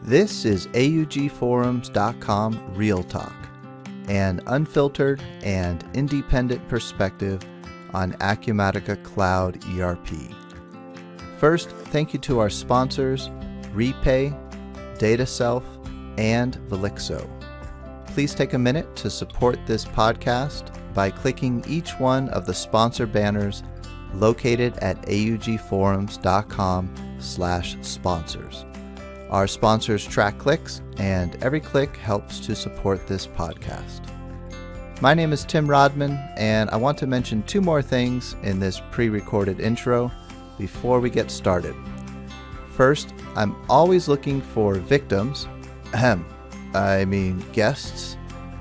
This is AUGforums.com Real Talk, an unfiltered and independent perspective on Acumatica Cloud ERP. First, thank you to our sponsors, Repay, DataSelf, and Velixo. Please take a minute to support this podcast by clicking each one of the sponsor banners located at augforums.com/sponsors. Our sponsors track clicks, and every click helps to support this podcast. My name is Tim Rodman, and I want to mention two more things in this pre-recorded intro before we get started. First, I'm always looking for victims, guests,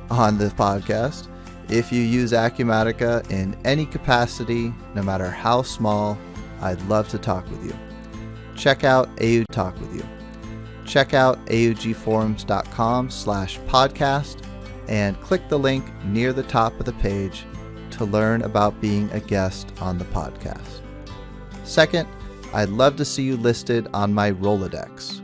on the podcast. If you use Acumatica in any capacity, no matter how small, I'd love to talk with you. Check out AU Talk with you. Check out augforums.com/podcast and click the link near the top of the page to learn about being a guest on the podcast. Second, I'd love to see you listed on my Rolodex.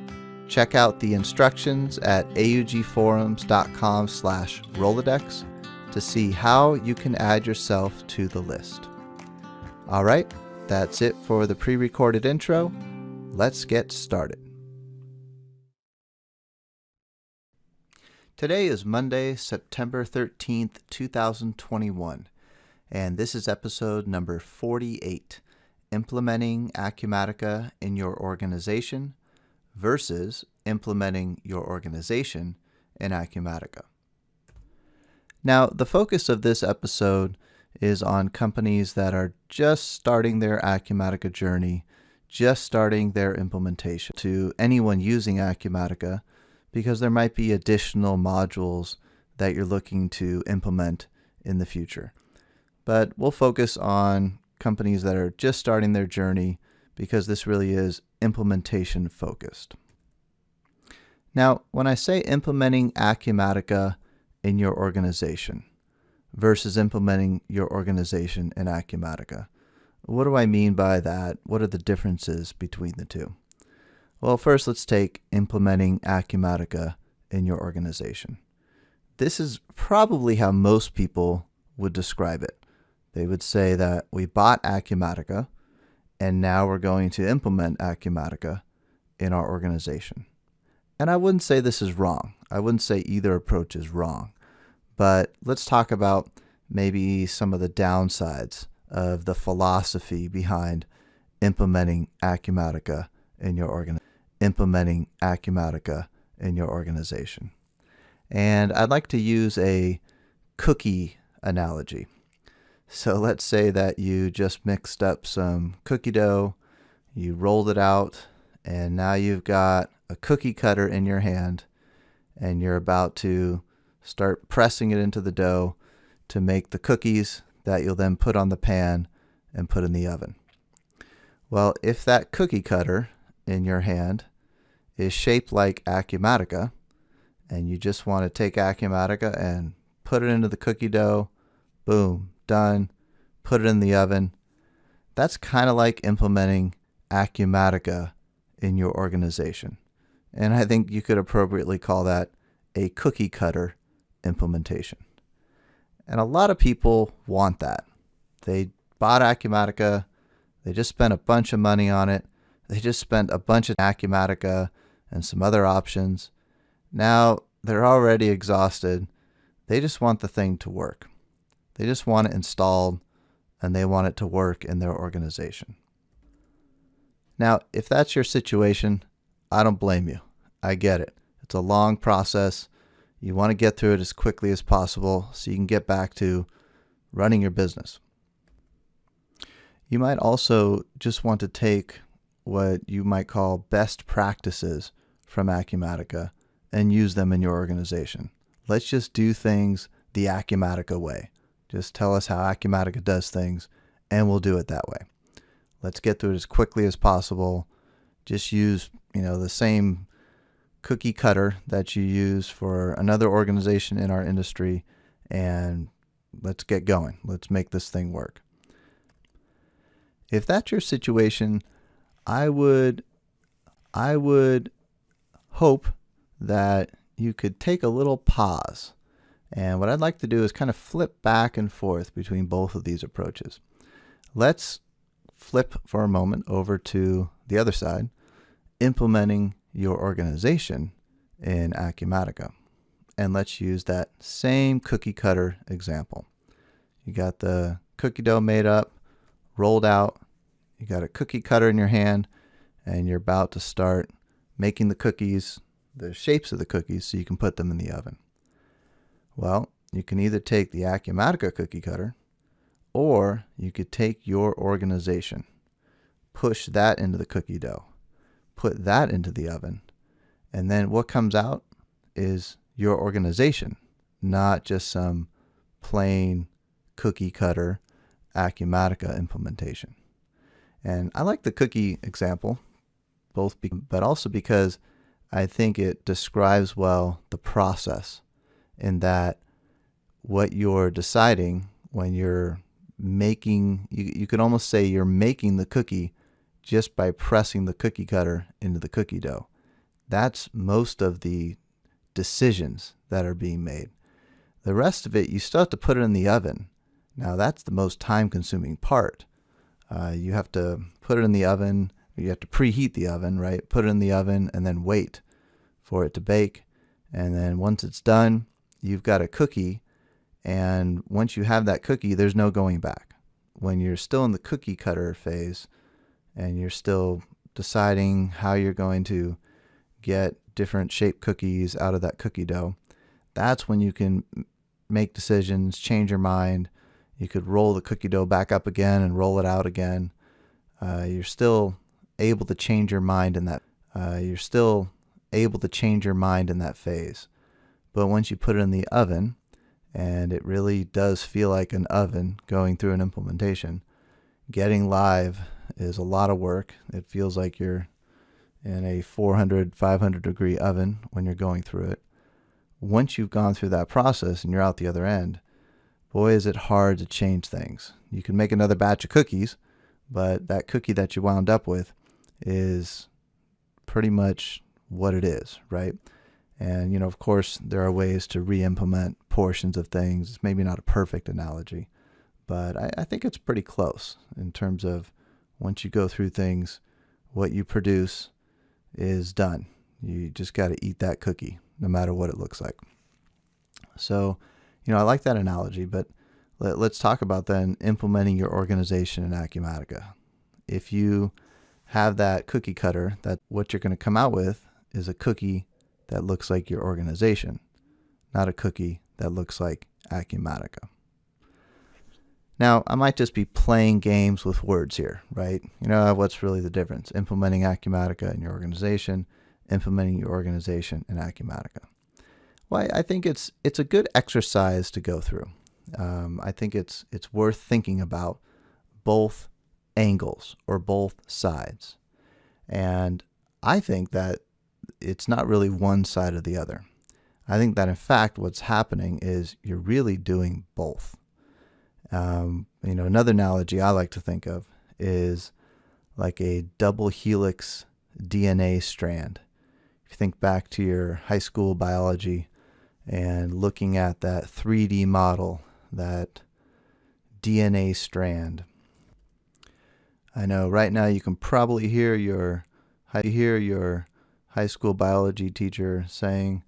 Check out the instructions at augforums.com/Rolodex to see how you can add yourself to the list. All right, that's it for the pre-recorded intro. Let's get started. Today is Monday, September 13th, 2021, and this is episode number 48, Implementing Acumatica in Your Organization versus Implementing Your Organization in Acumatica. Now, the focus of this episode is on companies that are just starting their Acumatica journey, just starting their implementation. To anyone using Acumatica, because there might be additional modules that you're looking to implement in the future. But we'll focus on companies that are just starting their journey because this really is implementation focused. Now, when I say implementing Acumatica in your organization versus implementing your organization in Acumatica, what do I mean by that? What are the differences between the two? Well, first, let's take implementing Acumatica in your organization. This is probably how most people would describe it. They would say that we bought Acumatica, and now we're going to implement Acumatica in our organization. And I wouldn't say this is wrong. I wouldn't say either approach is wrong. But let's talk about maybe some of the downsides of the philosophy behind implementing Acumatica in your organization. And I'd like to use a cookie analogy. So let's say that you just mixed up some cookie dough, you rolled it out, and now you've got a cookie cutter in your hand, and you're about to start pressing it into the dough to make the cookies that you'll then put on the pan and put in the oven. Well, if that cookie cutter in your hand is shaped like Acumatica, and you just want to take Acumatica and put it into the cookie dough, boom, done, put it in the oven, that's kind of like implementing Acumatica in your organization. And I think you could appropriately call that a cookie cutter implementation. And a lot of people want that. They bought Acumatica, they just spent a bunch of money on it, they just spent a bunch of Acumatica and some other options. Now they're already exhausted. They just want the thing to work. They just want it installed, and they want it to work in their organization. Now, if that's your situation, I don't blame you. I get it. It's a long process. You want to get through it as quickly as possible so you can get back to running your business. You might also just want to take what you might call best practices from Acumatica and use them in your organization. Let's just do things the Acumatica way. Just tell us how Acumatica does things, and we'll do it that way. Let's get through it as quickly as possible. Just use, the same cookie cutter that you use for another organization in our industry, and let's get going. Let's make this thing work. If that's your situation, I would hope that you could take a little pause. And what I'd like to do is kind of flip back and forth between both of these approaches. Let's flip for a moment over to the other side, implementing your organization in Acumatica. And let's use that same cookie cutter example. You got the cookie dough made up, rolled out, you got a cookie cutter in your hand, and you're about to start making the cookies, the shapes of the cookies, so you can put them in the oven. Well, you can either take the Acumatica cookie cutter, or you could take your organization, push that into the cookie dough, put that into the oven, and then what comes out is your organization, not just some plain cookie cutter Acumatica implementation. And I like the cookie example, but also because I think it describes well the process, in that what you're deciding when you're making, you could almost say you're making the cookie just by pressing the cookie cutter into the cookie dough. That's most of the decisions that are being made. The rest of it, you still have to put it in the oven. Now that's the most time-consuming part. You have to put it in the oven, you have to preheat the oven, right? Put it in the oven and then wait for it to bake. And then once it's done, you've got a cookie. And once you have that cookie, there's no going back. When you're still in the cookie cutter phase and you're still deciding how you're going to get different shaped cookies out of that cookie dough, that's when you can make decisions, change your mind. You could roll the cookie dough back up again and roll it out again. You're still able to change your mind in that. Phase. But once you put it in the oven, and it really does feel like an oven going through an implementation, getting live is a lot of work. It feels like you're in a 400, 500 degree oven when you're going through it. Once you've gone through that process and you're out the other end, boy, is it hard to change things. You can make another batch of cookies, but that cookie that you wound up with is pretty much what it is, right? And, of course, there are ways to re-implement portions of things. It's maybe not a perfect analogy, but I think it's pretty close in terms of once you go through things, what you produce is done. You just got to eat that cookie, no matter what it looks like. So, I like that analogy, but let's talk about then implementing your organization in Acumatica. If you have that cookie cutter, that what you're going to come out with is a cookie that looks like your organization, not a cookie that looks like Acumatica. Now, I might just be playing games with words here, right? What's really the difference? Implementing Acumatica in your organization, implementing your organization in Acumatica. Well, I think it's a good exercise to go through. I think it's worth thinking about both angles or both sides. And I think that it's not really one side or the other. I think that in fact what's happening is you're really doing both. Another analogy I like to think of is like a double helix DNA strand. If you think back to your high school biology and looking at that 3D model, that DNA strand. I know right now you can probably hear your high school biology teacher saying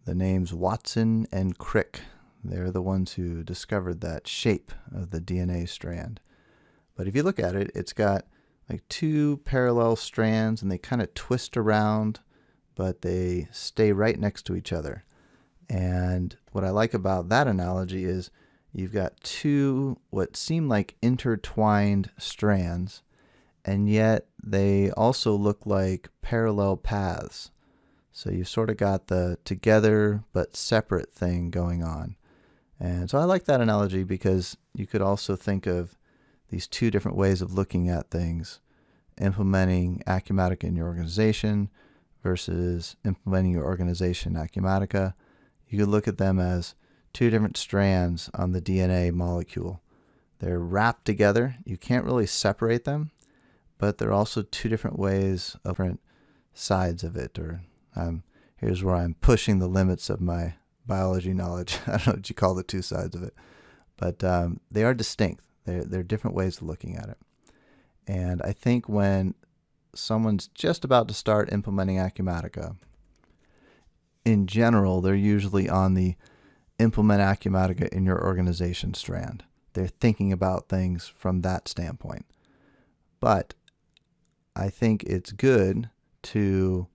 the names Watson and Crick. They're the ones who discovered that shape of the DNA strand. But if you look at it, it's got like two parallel strands and they kind of twist around, but they stay right next to each other. And what I like about that analogy is you've got two what seem like intertwined strands, and yet they also look like parallel paths. So you've sort of got the together but separate thing going on. And so I like that analogy because you could also think of these two different ways of looking at things, implementing Acumatica in your organization versus implementing your organization in Acumatica. You could look at them as two different strands on the DNA molecule. They're wrapped together. You can't really separate them, but they're also two different ways of different sides of it. Or here's where I'm pushing the limits of my biology knowledge. I don't know what you call the two sides of it, but they are distinct. They're different ways of looking at it. And I think when someone's just about to start implementing Acumatica, in general, they're usually on the implement Acumatica in your organization strand. They're thinking about things from that standpoint. But I think it's good to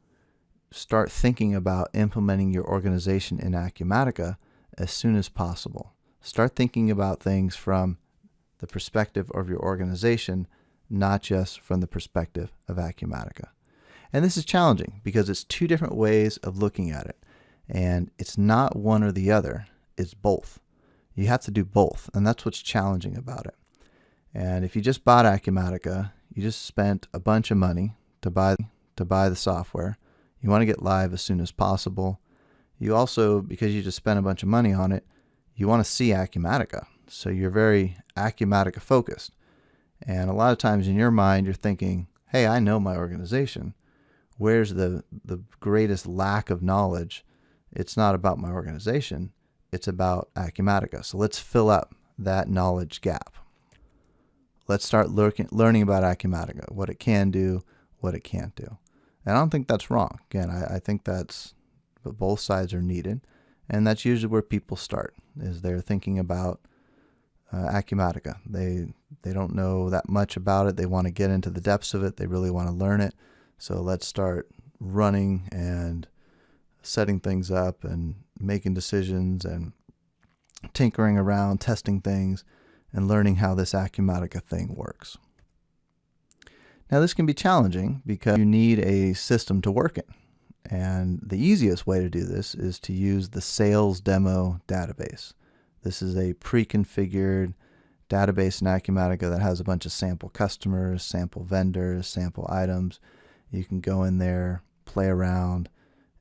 start thinking about implementing your organization in Acumatica as soon as possible. Start thinking about things from the perspective of your organization, not just from the perspective of Acumatica. And this is challenging because it's two different ways of looking at it. And it's not one or the other, it's both. You have to do both, and that's what's challenging about it. And if you just bought Acumatica, you just spent a bunch of money to buy the software. You want to get live as soon as possible. You also, because you just spent a bunch of money on it, you want to see Acumatica. So you're very Acumatica focused. And a lot of times in your mind, you're thinking, hey, I know my organization. Where's the greatest lack of knowledge? It's not about my organization. It's about Acumatica. So let's fill up that knowledge gap. Let's start learning about Acumatica, what it can do, what it can't do. And I don't think that's wrong. Again, I think that's both sides are needed. And that's usually where people start, is they're thinking about Acumatica. They don't know that much about it. They want to get into the depths of it. They really want to learn it. So let's start running and setting things up and making decisions and tinkering around, testing things, and learning how this Acumatica thing works. Now, this can be challenging because you need a system to work in. And the easiest way to do this is to use the sales demo database. This is a pre-configured database in Acumatica that has a bunch of sample customers, sample vendors, sample items. You can go in there, play around,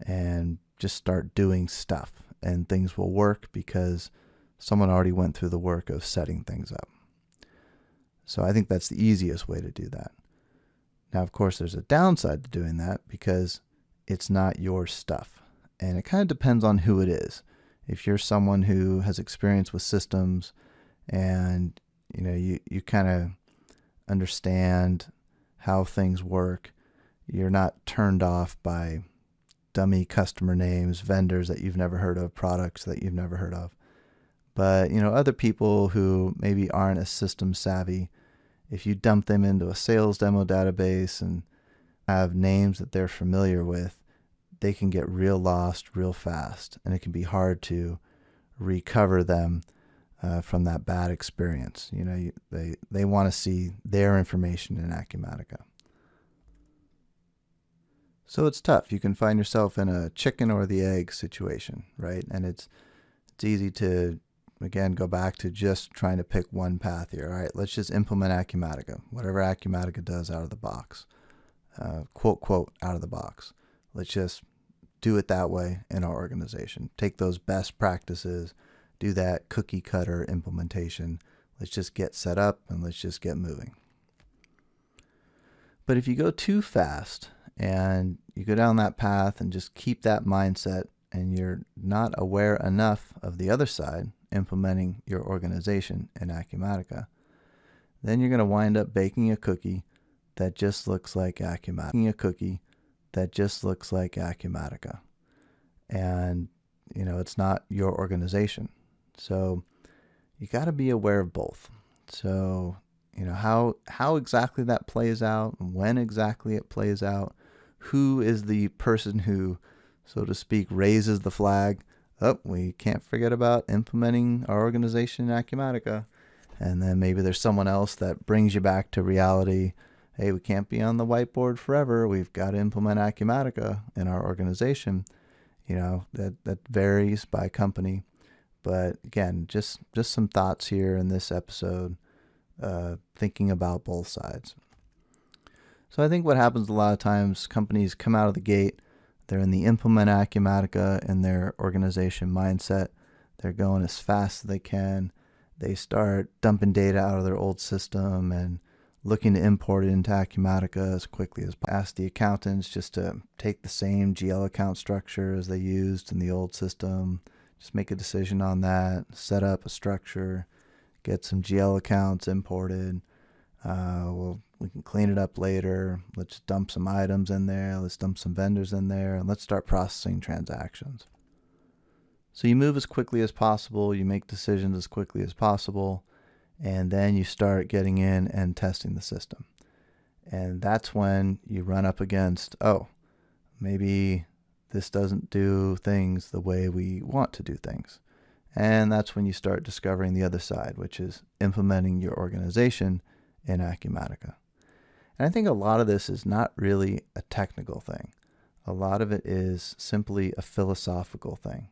and just start doing stuff. And things will work because someone already went through the work of setting things up. So I think that's the easiest way to do that. Now, of course, there's a downside to doing that because it's not your stuff. And it kind of depends on who it is. If you're someone who has experience with systems and you kind of understand how things work, you're not turned off by dummy customer names, vendors that you've never heard of, products that you've never heard of. But other people who maybe aren't as system savvy, if you dump them into a sales demo database and have names that they're familiar with, they can get real lost real fast, and it can be hard to recover them from that bad experience. They want to see their information in Acumatica. So it's tough. You can find yourself in a chicken or the egg situation, right? And it's easy to, again, go back to just trying to pick one path here. All right, let's just implement Acumatica, whatever Acumatica does out of the box, quote, out of the box. Let's just do it that way in our organization. Take those best practices, do that cookie cutter implementation. Let's just get set up and let's just get moving. But if you go too fast and you go down that path and just keep that mindset and you're not aware enough of the other side, implementing your organization in Acumatica, then you're going to wind up baking a cookie that just looks like Acumatica. And, it's not your organization. So you got to be aware of both. So, how exactly that plays out, when exactly it plays out, who is the person who, so to speak, raises the flag. Oh, we can't forget about implementing our organization in Acumatica. And then maybe there's someone else that brings you back to reality. Hey, we can't be on the whiteboard forever. We've got to implement Acumatica in our organization. That varies by company. But again, just some thoughts here in this episode, thinking about both sides. So I think what happens a lot of times, companies come out of the gate, they're in the implement Acumatica in their organization mindset. They're going as fast as they can. They start dumping data out of their old system and looking to import it into Acumatica as quickly as possible. Ask the accountants just to take the same GL account structure as they used in the old system. Just make a decision on that, set up a structure, get some GL accounts imported. We can clean it up later. Let's dump some items in there. Let's dump some vendors in there, and let's start processing transactions. So you move as quickly as possible. You make decisions as quickly as possible. And then you start getting in and testing the system. And that's when you run up against, oh, maybe this doesn't do things the way we want to do things. And that's when you start discovering the other side, which is implementing your organization in Acumatica. And I think a lot of this is not really a technical thing. A lot of it is simply a philosophical thing.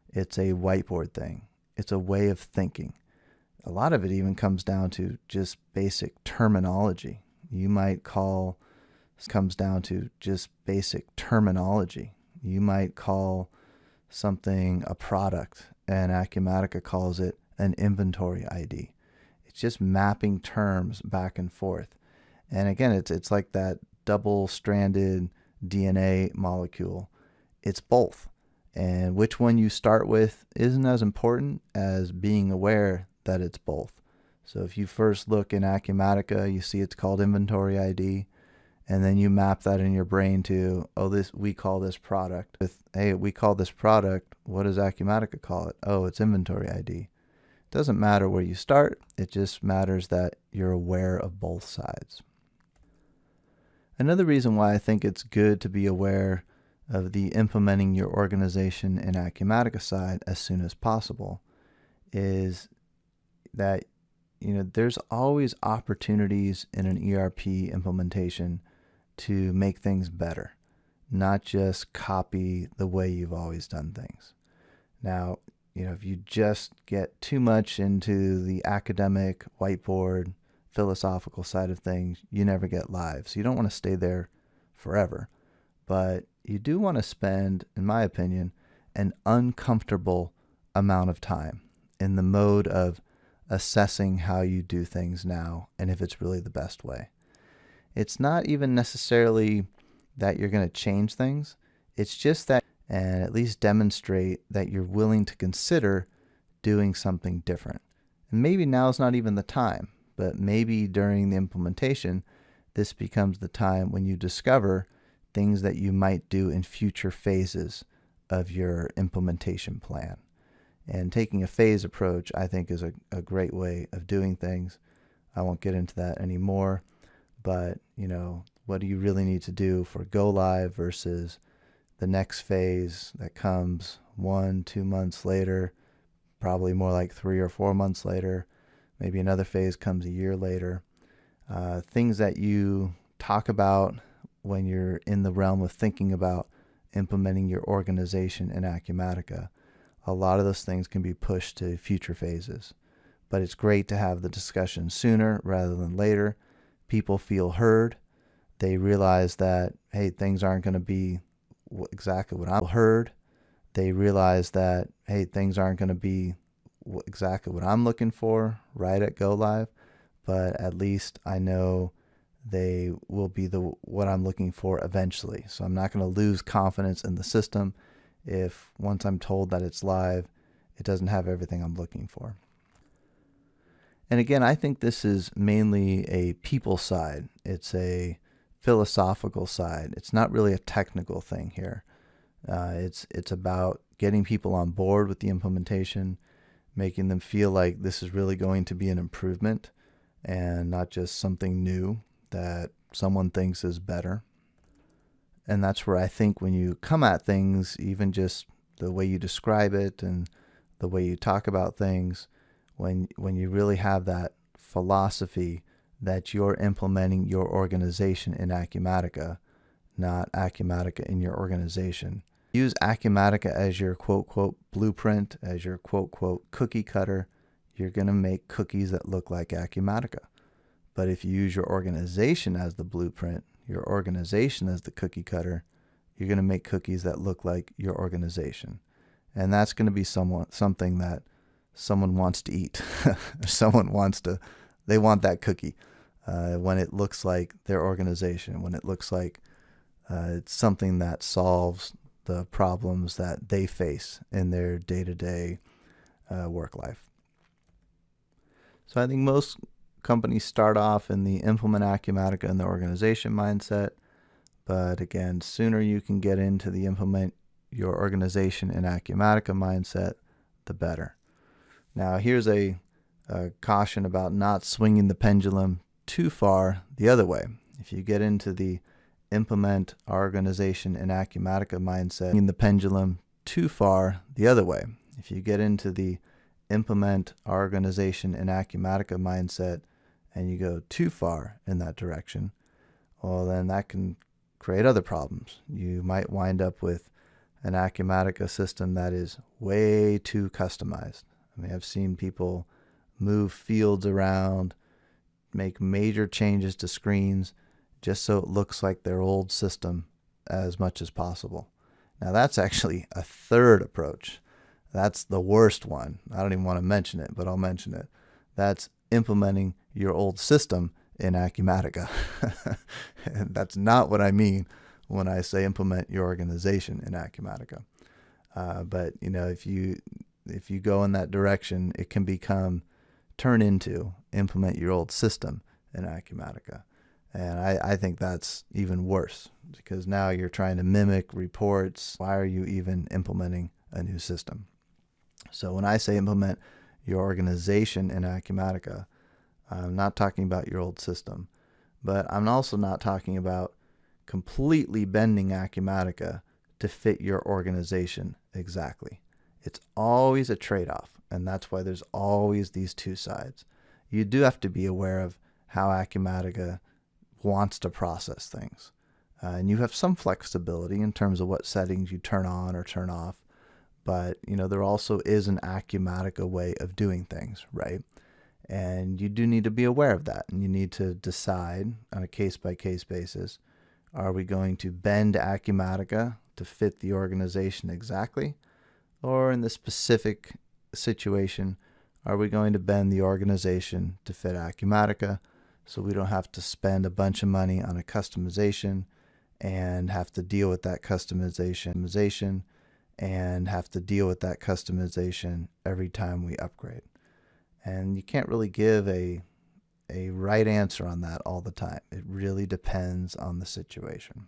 It's a whiteboard thing. It's a way of thinking. A lot of it even comes down to just basic terminology. You might call something a product, and Acumatica calls it an inventory ID. It's just mapping terms back and forth. And again, it's like that double-stranded DNA molecule. It's both. And which one you start with isn't as important as being aware that it's both. So if you first look in Acumatica, you see it's called inventory ID, and then you map that in your brain to, we call this product. We call this product, what does Acumatica call it? Oh, it's inventory ID. It doesn't matter where you start, it just matters that you're aware of both sides. Another reason why I think it's good to be aware of the implementing your organization in Acumatica side as soon as possible is that there's always opportunities in an ERP implementation to make things better, not just copy the way you've always done things. Now, if you just get too much into the academic, whiteboard, philosophical side of things, you never get live. So you don't want to stay there forever. But you do want to spend, in my opinion, an uncomfortable amount of time in the mode of assessing how you do things now and if it's really the best way. It's not even necessarily that you're going to change things. It's just that, and at least demonstrate that you're willing to consider doing something different. And maybe now's not even the time, but maybe during the implementation, this becomes the time when you discover things that you might do in future phases of your implementation plan. And taking a phase approach, I think, is a great way of doing things. I won't get into that anymore, but what do you really need to do for go live versus the next phase that comes 1-2 months later, probably more like 3 or 4 months later. Maybe another phase comes a year later. Things that you talk about when you're in the realm of thinking about implementing your organization in Acumatica. A lot of those things can be pushed to future phases. But it's great to have the discussion sooner rather than later. People feel heard. They realize that, hey, things aren't going to be exactly what I'm heard. They realize that, hey, things aren't going to be exactly what I'm looking for right at go live, but at least I know they will be what I'm looking for eventually. So I'm not going to lose confidence in the system if once I'm told that it's live, it doesn't have everything I'm looking for. And again, I think this is mainly a people side. It's a philosophical side. It's not really a technical thing here. It's about getting people on board with the implementation, making them feel like this is really going to be an improvement and not just something new that someone thinks is better. And that's where I think when you come at things, even just the way you describe it and the way you talk about things, when you really have that philosophy that you're implementing your organization in Acumatica, not Acumatica in your organization. Use Acumatica as your quote blueprint, as your quote cookie cutter. You're going to make cookies that look like Acumatica. But if you use your organization as the blueprint, your organization as the cookie cutter, you're going to make cookies that look like your organization. And that's going to be something that someone wants to eat. They want that cookie. when it looks like their organization, when it looks like it's something that solves the problems that they face in their day-to-day work life. So I think most companies start off in the implement Acumatica in the organization mindset. But again, sooner you can get into the implement your organization in Acumatica mindset, the better. Now, here's a caution about not swinging the pendulum too far the other way. If you get into the implement our organization in Acumatica mindset, swinging the pendulum too far the other way. If you get into the implement our organization in Acumatica mindset and you go too far in that direction, well, then that can create other problems. You might wind up with an Acumatica system that is way too customized. I mean, I've seen people move fields around, make major changes to screens just so it looks like their old system as much as possible. Now, that's actually a third approach. That's the worst one. I don't even want to mention it, but I'll mention it. That's implementing your old system in Acumatica. And that's not what I mean when I say implement your organization in Acumatica. But if you go in that direction, it can turn into implement your old system in Acumatica. And I think that's even worse, because now you're trying to mimic reports. Why are you even implementing a new system? So when I say implement your organization in Acumatica, I'm not talking about your old system, but I'm also not talking about completely bending Acumatica to fit your organization exactly. It's always a trade-off, and that's why there's always these two sides. You do have to be aware of how Acumatica wants to process things. And you have some flexibility in terms of what settings you turn on or turn off. But, there also is an Acumatica way of doing things, right? And you do need to be aware of that. And you need to decide on a case-by-case basis, are we going to bend Acumatica to fit the organization exactly? Or in the specific situation, are we going to bend the organization to fit Acumatica so we don't have to spend a bunch of money on a customization and have to deal with that customization every time we upgrade? And you can't really give a right answer on that all the time. It really depends on the situation.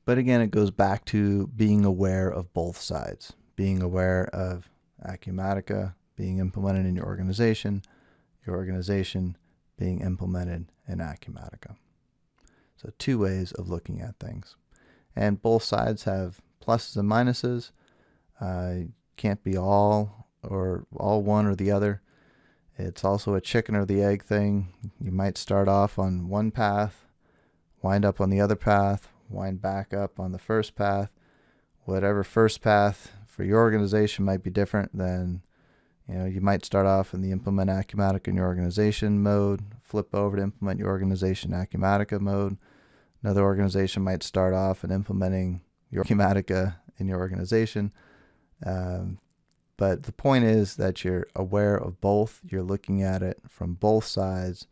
But again, it goes back to being aware of both sides, being aware of Acumatica being implemented in your organization being implemented in Acumatica. So two ways of looking at things. And both sides have pluses and minuses. Can't be all one or the other. It's also a chicken or the egg thing. You might start off on one path, wind up on the other path, wind back up on the first path. Whatever first path for your organization might be different than, you might start off in the implement Acumatica in your organization mode, flip over to implement your organization Acumatica mode. Another organization might start off in implementing your Acumatica in your organization. But the point is that you're aware of both. You're looking at it from both sides.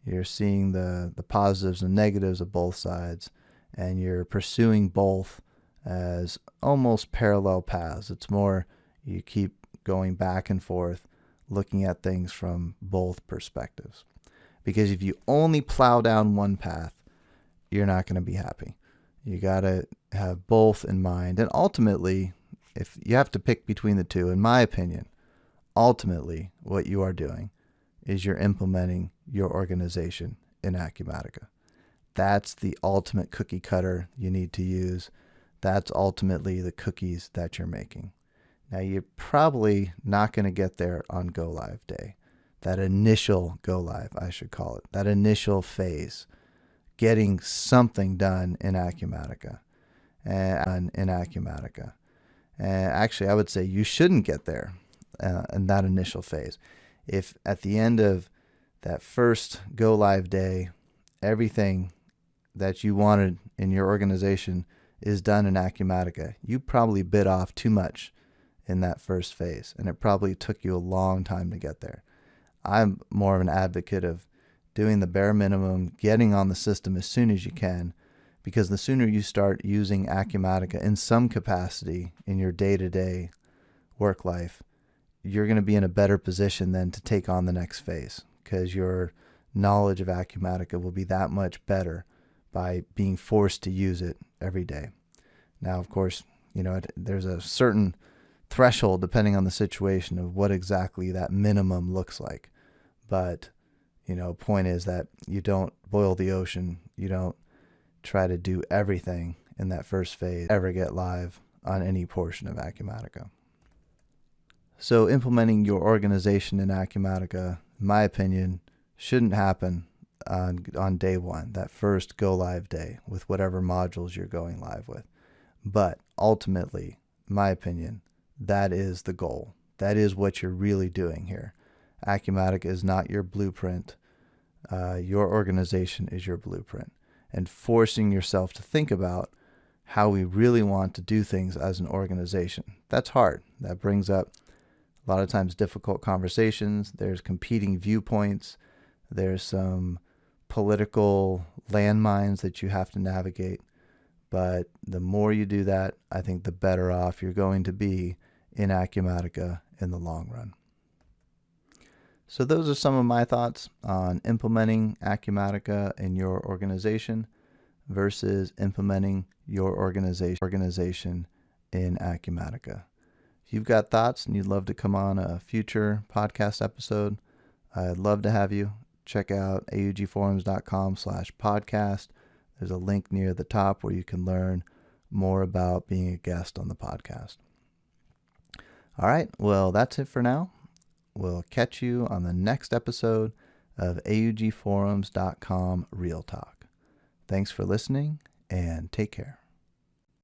You're seeing the positives and negatives of both sides, and you're pursuing both as almost parallel paths. It's more you keep going back and forth, looking at things from both perspectives. Because if you only plow down one path, you're not going to be happy. You got to have both in mind. And ultimately, if you have to pick between the two, in my opinion, ultimately what you are doing is you're implementing your organization in Acumatica. That's the ultimate cookie cutter you need to use. That's ultimately the cookies that you're making. Now, you're probably not going to get there on go live day. That initial go live, I should call it. That initial phase. Getting something done in Acumatica. Actually, I would say you shouldn't get there in that initial phase. If at the end of that first go live day, everything that you wanted in your organization is done in Acumatica, you probably bit off too much in that first phase, and it probably took you a long time to get there. I'm more of an advocate of doing the bare minimum, getting on the system as soon as you can, because the sooner you start using Acumatica in some capacity in your day-to-day work life, you're going to be in a better position then to take on the next phase, because your knowledge of Acumatica will be that much better by being forced to use it every day. Now, of course, there's a certain threshold depending on the situation of what exactly that minimum looks like. But, point is that you don't boil the ocean. You don't try to do everything in that first phase, ever get live on any portion of Acumatica. So implementing your organization in Acumatica, in my opinion, shouldn't happen on day one, that first go live day with whatever modules you're going live with. But ultimately, in my opinion, that is the goal. That is what you're really doing here. Acumatica is not your blueprint. Your organization is your blueprint. And forcing yourself to think about how we really want to do things as an organization. That's hard. That brings up a lot of times difficult conversations. There's competing viewpoints. There's some political landmines that you have to navigate. But the more you do that, I think the better off you're going to be in Acumatica in the long run. So those are some of my thoughts on implementing Acumatica in your organization versus implementing your organization in Acumatica. If you've got thoughts and you'd love to come on a future podcast episode, I'd love to have you. Check out augforums.com/podcast. There's a link near the top where you can learn more about being a guest on the podcast. All right, well, that's it for now. We'll catch you on the next episode of augforums.com Real Talk. Thanks for listening, and take care.